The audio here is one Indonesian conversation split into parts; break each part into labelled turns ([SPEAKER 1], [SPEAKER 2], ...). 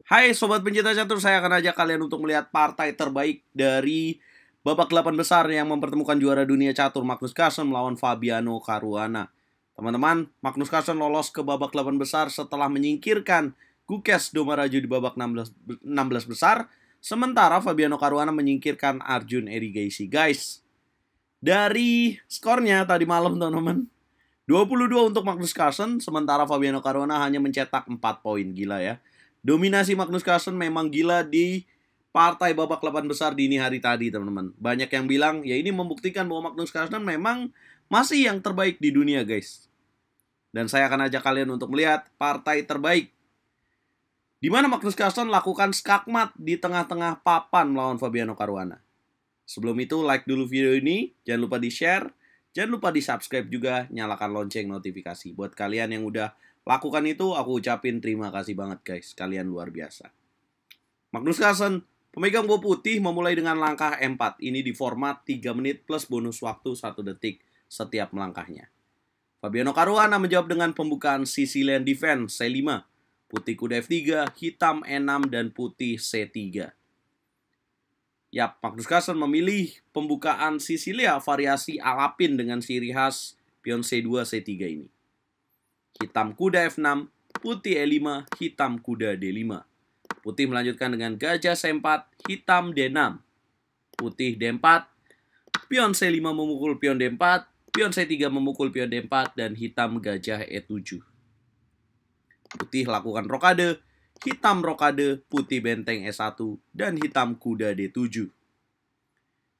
[SPEAKER 1] Hai Sobat Pencinta Catur, saya akan ajak kalian untuk melihat partai terbaik dari babak 8 besar yang mempertemukan juara dunia catur Magnus Carlsen melawan Fabiano Caruana. Teman-teman, Magnus Carlsen lolos ke babak 8 besar setelah menyingkirkan Gukesh Domaraju di babak 16 besar, sementara Fabiano Caruana menyingkirkan Arjun Erigaisi. Guys, dari skornya tadi malam teman-teman, 22 untuk Magnus Carlsen, sementara Fabiano Caruana hanya mencetak 4 poin. Gila ya. Dominasi Magnus Carlsen memang gila di partai babak 8 besar dini hari tadi, teman-teman. Banyak yang bilang, ya ini membuktikan bahwa Magnus Carlsen memang masih yang terbaik di dunia, guys. Dan saya akan ajak kalian untuk melihat partai terbaik, di mana Magnus Carlsen lakukan skakmat di tengah-tengah papan melawan Fabiano Caruana. Sebelum itu, like dulu video ini, jangan lupa di-share, jangan lupa di-subscribe juga, nyalakan lonceng notifikasi. Buat kalian yang udah lakukan itu, aku ucapin terima kasih banget guys. Kalian luar biasa. Magnus Carlsen, pemegang bola putih, memulai dengan langkah E4. Ini di format 3 menit plus bonus waktu 1 detik setiap melangkahnya. Fabiano Caruana menjawab dengan pembukaan Sicilian Defense C5. Putih kuda F3, hitam E6, dan putih C3. Yap, Magnus Carlsen memilih pembukaan Sicilia variasi Alapin dengan ciri khas pion C2, C3 ini. Hitam kuda F6, putih E5, hitam kuda D5. Putih melanjutkan dengan gajah C4, hitam D6. Putih D4, pion C5 memukul pion D4, pion C3 memukul pion D4, dan hitam gajah E7. Putih lakukan rokade, hitam rokade, putih benteng E1, dan hitam kuda D7.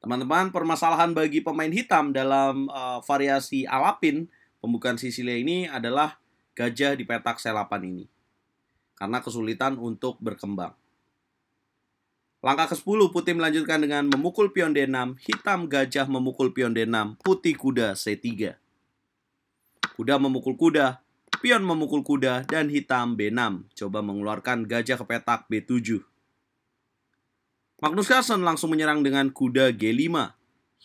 [SPEAKER 1] Teman-teman, permasalahan bagi pemain hitam dalam variasi Alapin pembukaan Sicilia ini adalah gajah di petak C8 ini, karena kesulitan untuk berkembang. Langkah ke-10, putih melanjutkan dengan memukul pion D6, hitam gajah memukul pion D6, putih kuda C3. Kuda memukul kuda, pion memukul kuda, dan hitam B6. Coba mengeluarkan gajah ke petak B7. Magnus Carlsen langsung menyerang dengan kuda G5,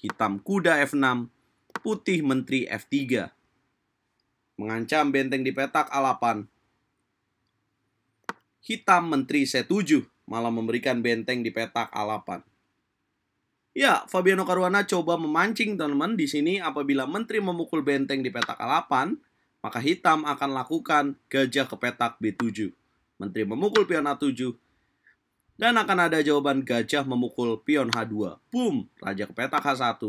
[SPEAKER 1] hitam kuda F6, putih menteri F3. Mengancam benteng di petak A8. Hitam menteri C7, malah memberikan benteng di petak A8. Ya, Fabiano Caruana coba memancing teman-teman di sini. Apabila menteri memukul benteng di petak A8, maka hitam akan lakukan gajah ke petak B7. Menteri memukul pion A7, dan akan ada jawaban gajah memukul pion H2. Boom, raja ke petak H1.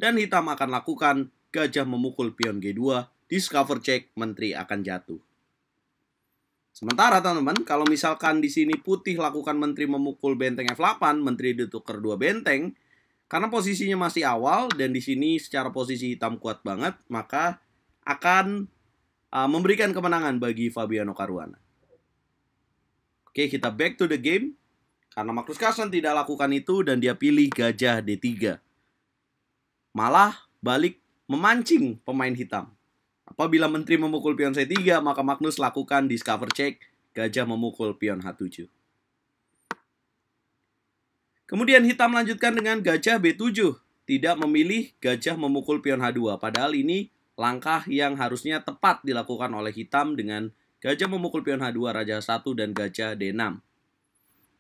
[SPEAKER 1] Dan hitam akan lakukan gajah memukul pion G2. Discover check, menteri akan jatuh. Sementara teman-teman, kalau misalkan di sini putih lakukan menteri memukul benteng F8, menteri ditukar 2 benteng, karena posisinya masih awal dan di sini secara posisi hitam kuat banget, maka akan memberikan kemenangan bagi Fabiano Caruana. Oke, kita back to the game. Karena Magnus Carlsen tidak lakukan itu dan dia pilih gajah D3. Malah balik memancing pemain hitam. Apabila menteri memukul pion C3, maka Magnus lakukan discover check, gajah memukul pion H7. Kemudian hitam melanjutkan dengan gajah B7, tidak memilih gajah memukul pion H2. Padahal ini langkah yang harusnya tepat dilakukan oleh hitam dengan gajah memukul pion H2, raja 1, dan gajah D6.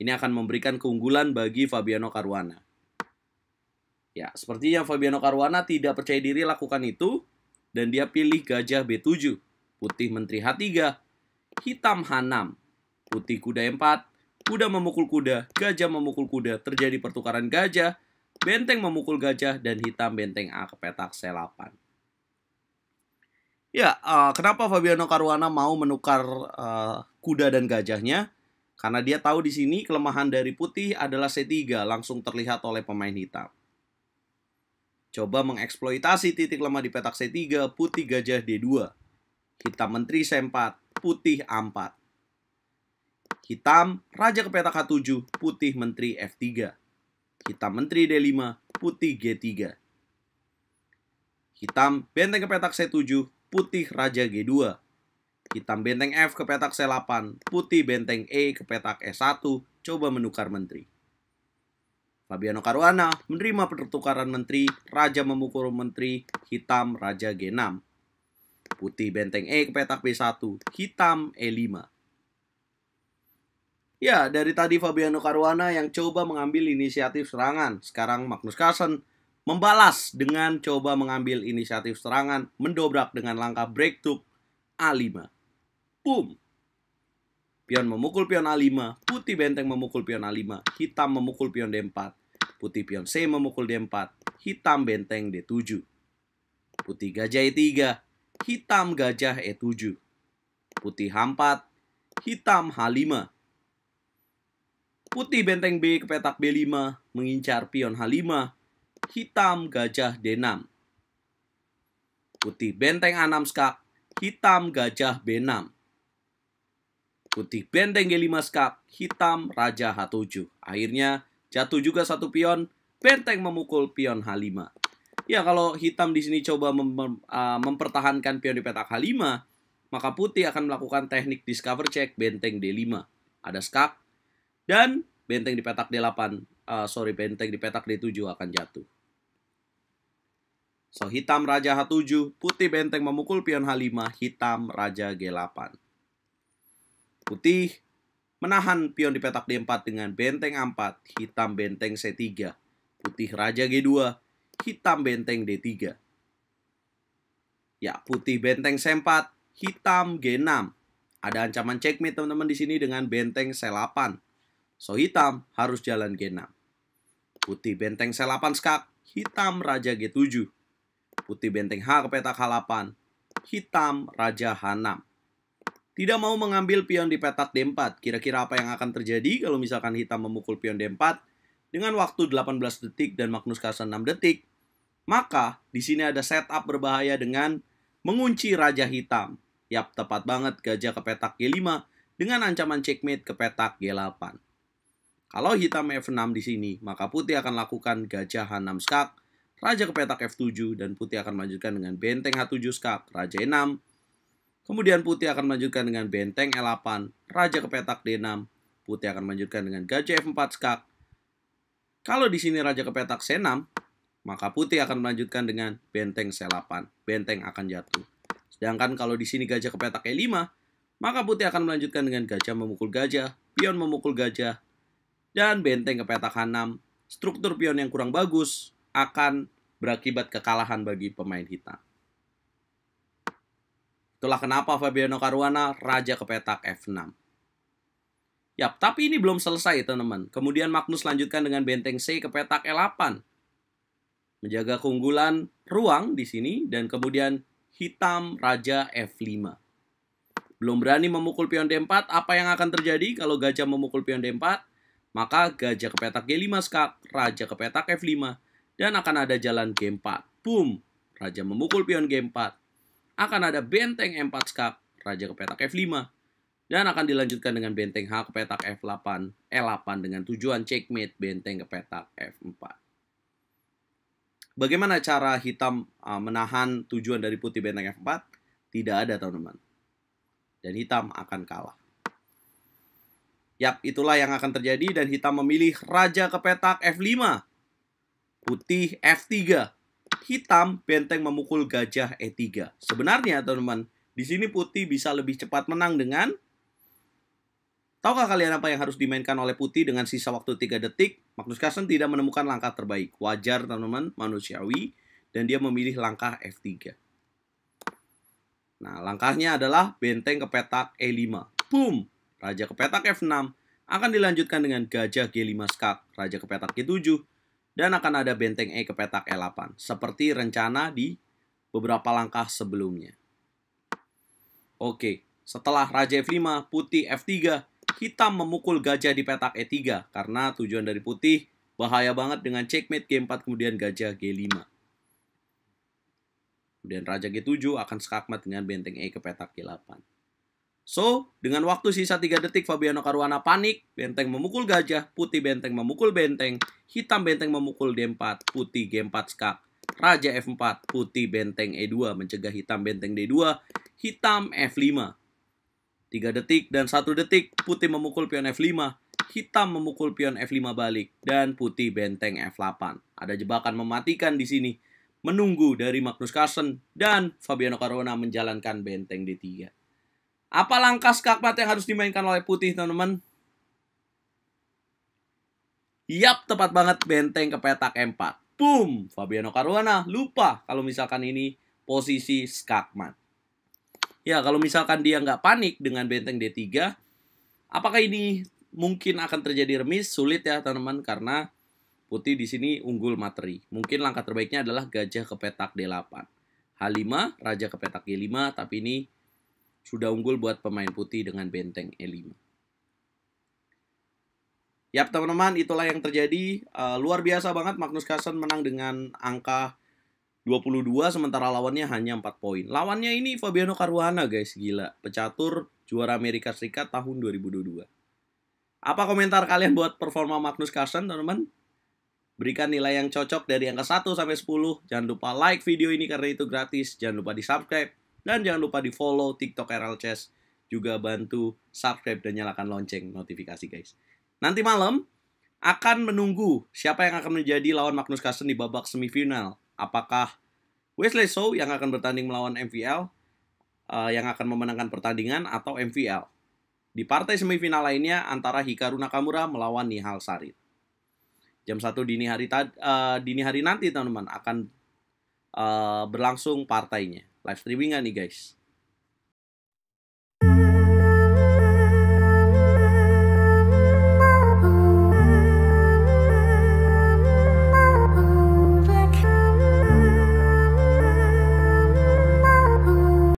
[SPEAKER 1] Ini akan memberikan keunggulan bagi Fabiano Caruana. Ya, sepertinya Fabiano Caruana tidak percaya diri lakukan itu, dan dia pilih gajah B7, putih menteri H3, hitam H6, putih kuda E4, kuda memukul kuda, gajah memukul kuda, terjadi pertukaran gajah, benteng memukul gajah, dan hitam benteng A ke petak C8. Ya, kenapa Fabiano Caruana mau menukar kuda dan gajahnya? Karena dia tahu di sini kelemahan dari putih adalah C3, langsung terlihat oleh pemain hitam. Coba mengeksploitasi titik lemah di petak C3, putih gajah D2. Hitam menteri C4, putih A4. Hitam raja ke petak H7, putih menteri F3. Hitam menteri D5, putih G3. Hitam benteng ke petak C7, putih raja G2. Hitam benteng F ke petak C8, putih benteng E ke petak S1, coba menukar menteri. Fabiano Caruana menerima pertukaran menteri, raja memukul menteri, hitam raja G6. Putih benteng E ke petak B1, hitam E5. Ya, dari tadi Fabiano Caruana yang coba mengambil inisiatif serangan. Sekarang Magnus Carlsen membalas dengan coba mengambil inisiatif serangan, mendobrak dengan langkah breakthrough A5. Boom! Pion memukul pion A5, putih benteng memukul pion A5, hitam memukul pion D4, putih pion C memukul D4, hitam benteng D7. Putih gajah E3, hitam gajah E7. Putih H4, hitam H5. Putih benteng B ke petak B5, mengincar pion H5, hitam gajah D6. Putih benteng A6 skak, hitam gajah B6. Putih benteng G5 skak, hitam raja H7. Akhirnya jatuh juga satu pion, benteng memukul pion H5. Ya, kalau hitam di sini coba mempertahankan pion di petak H5, maka putih akan melakukan teknik discover check benteng D5. Ada skak, dan benteng di petak D8, benteng di petak D7 akan jatuh. So, hitam raja H7, putih benteng memukul pion H5, hitam raja G8. Putih menahan pion di petak D4 dengan benteng A4, hitam benteng C3. Putih raja G2, hitam benteng D3. Ya, putih benteng C4, hitam G6. Ada ancaman checkmate teman-teman di sini dengan benteng C8. So, hitam harus jalan G6. Putih benteng C8 skak, hitam raja G7. Putih benteng H ke petak H8, hitam raja H6. Tidak mau mengambil pion di petak D4. Kira-kira apa yang akan terjadi kalau misalkan hitam memukul pion D4 dengan waktu 18 detik dan Magnus Carlsen 6 detik? Maka di sini ada setup berbahaya dengan mengunci raja hitam. Yap, tepat banget, gajah ke petak G5 dengan ancaman checkmate ke petak G8. Kalau hitam F6 di sini, maka putih akan lakukan gajah H6 skak, raja ke petak F7, dan putih akan melanjutkan dengan benteng H7 skak, raja E6. Kemudian putih akan melanjutkan dengan benteng E8, raja ke petak D6. Putih akan melanjutkan dengan gajah F4 skak. Kalau di sini raja ke petak C6, maka putih akan melanjutkan dengan benteng C8. Benteng akan jatuh. Sedangkan kalau di sini gajah ke petak E5, maka putih akan melanjutkan dengan gajah memukul gajah, pion memukul gajah, dan benteng ke petak H6. Struktur pion yang kurang bagus akan berakibat kekalahan bagi pemain hitam. Itulah kenapa Fabiano Caruana raja ke petak F6. Yap, tapi ini belum selesai teman-teman. Kemudian Magnus lanjutkan dengan benteng C ke petak E8. Menjaga keunggulan ruang di sini, dan kemudian hitam raja F5. Belum berani memukul pion D4, apa yang akan terjadi kalau gajah memukul pion D4? Maka gajah ke petak G5 skak, raja ke petak F5, dan akan ada jalan G4. Boom! Raja memukul pion G4. Akan ada benteng M4 skak, raja ke petak F5, dan akan dilanjutkan dengan benteng H ke petak F8, E8 dengan tujuan checkmate benteng ke petak F4. Bagaimana cara hitam menahan tujuan dari putih benteng F4? Tidak ada, teman-teman. Dan hitam akan kalah. Yap, itulah yang akan terjadi, dan hitam memilih raja ke petak F5. Putih F3. Hitam benteng memukul gajah E3. Sebenarnya, teman-teman, di sini putih bisa lebih cepat menang dengan... Tahukah kalian apa yang harus dimainkan oleh putih dengan sisa waktu 3 detik? Magnus Carlsen tidak menemukan langkah terbaik. Wajar, teman-teman, manusiawi, dan dia memilih langkah F3. Nah, langkahnya adalah benteng ke petak E5. Boom! Raja ke petak F6, akan dilanjutkan dengan gajah G5 skak, raja ke petak G7, dan akan ada benteng E ke petak E8, seperti rencana di beberapa langkah sebelumnya. Oke, setelah raja F5, putih F3, hitam memukul gajah di petak E3, karena tujuan dari putih bahaya banget dengan checkmate G4, kemudian gajah G5. Kemudian raja G7 akan skakmat dengan benteng E ke petak G8. So, dengan waktu sisa 3 detik, Fabiano Caruana panik, benteng memukul gajah, putih benteng memukul benteng, hitam benteng memukul D4, putih G4 skak, raja F4, putih benteng E2, mencegah hitam benteng D2, hitam F5. 3 detik dan 1 detik, putih memukul pion F5, hitam memukul pion F5 balik, dan putih benteng F8. Ada jebakan mematikan di sini, menunggu dari Magnus Carlsen, dan Fabiano Caruana menjalankan benteng D3. Apa langkah skakmat yang harus dimainkan oleh putih, teman-teman? Yap, tepat banget, benteng ke petak E4. Boom, Fabiano Caruana lupa kalau misalkan ini posisi skakmat. Ya, kalau misalkan dia nggak panik dengan benteng D3, apakah ini mungkin akan terjadi remis? Sulit ya, teman-teman, karena putih di sini unggul materi. Mungkin langkah terbaiknya adalah gajah ke petak D8. H5, raja ke petak G5, tapi ini sudah unggul buat pemain putih dengan benteng E5. Yap, teman-teman, itulah yang terjadi. Luar biasa banget, Magnus Carlsen menang dengan angka 22, sementara lawannya hanya 4 poin. Lawannya ini Fabiano Caruana, guys. Gila. Pecatur juara Amerika Serikat tahun 2022. Apa komentar kalian buat performa Magnus Carlsen, teman-teman? Berikan nilai yang cocok dari angka 1 sampai 10. Jangan lupa like video ini karena itu gratis. Jangan lupa di-subscribe. Dan jangan lupa di-follow TikTok RL Chess. Juga bantu subscribe dan nyalakan lonceng notifikasi, guys. Nanti malam akan menunggu siapa yang akan menjadi lawan Magnus Carlsen di babak semifinal. Apakah Wesley So yang akan bertanding melawan MVL yang akan memenangkan pertandingan, atau MVL. Di partai semifinal lainnya antara Hikaru Nakamura melawan Nihal Sarit. Jam 1 dini hari nanti, teman-teman, akan berlangsung partainya. Live streaming nih, guys.